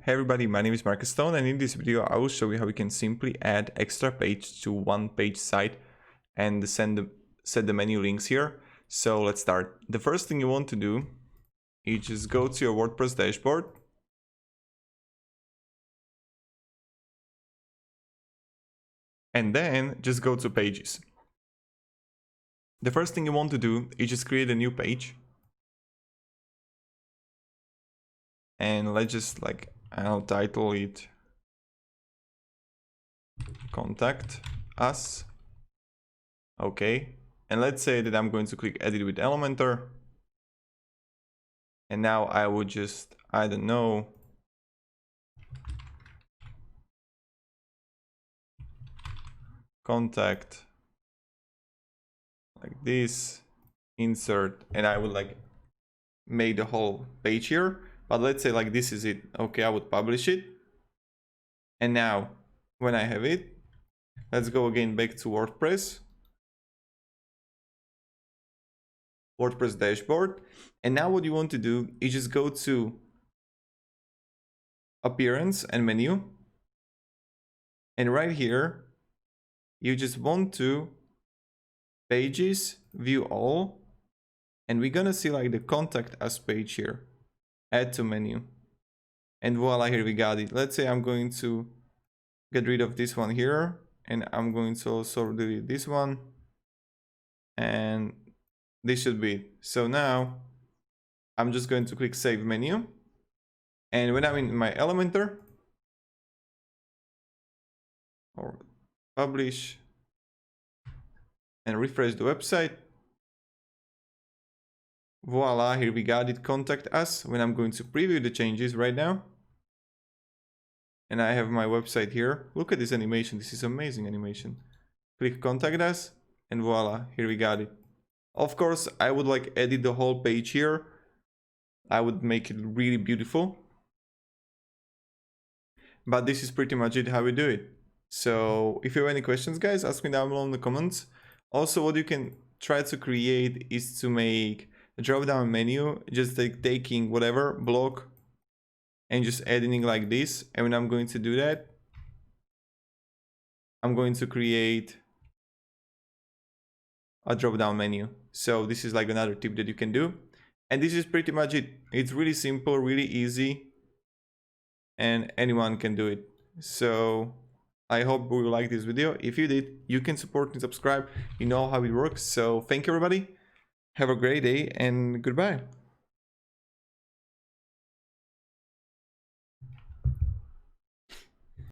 Hey everybody, my name is Marcus Stone, and in this video I will show you how we can simply add extra page to one page site and set the menu links here. So let's start. The first thing you want to do is just go to your WordPress dashboard. And then just go to pages. The first thing you want to do is just create a new page. And let's just I'll title it Contact Us. Okay. And let's say that I'm going to click Edit with Elementor. And now I would just, I don't know, contact like this, insert, and I would make the whole page here. But let's say this is it. Okay, I would publish it. And now when I have it, let's go again back to WordPress dashboard. And now what you want to do is just go to appearance and menu. And right here, you just want to pages, view all. And we're gonna see the contact us page here. Add to menu. And voila, here we got it. Let's say I'm going to get rid of this one here. And I'm going to also delete this one. And this should be it. So now I'm just going to click save menu. And when I'm in my Elementor, or publish and refresh the website, voila, here we got it, contact us. When I'm going to preview the changes right now, and I have my website here, look at this animation. This is amazing animation. Click contact us, and voila, here we got it. Of course, I would edit the whole page here. I would make it really beautiful. But this is pretty much it, how we do it. So if you have any questions, guys, ask me down below in the comments. Also, what you can try to create is to make a drop-down menu, just taking whatever block and just editing like this. And when I'm going to do that, I'm going to create a drop-down menu. So this is another tip that you can do. And this is pretty much it. It's really simple, really easy, and anyone can do it. So I hope you liked this video. If you did, you can support and subscribe. You know how it works. So thank you, everybody. Have a great day and goodbye.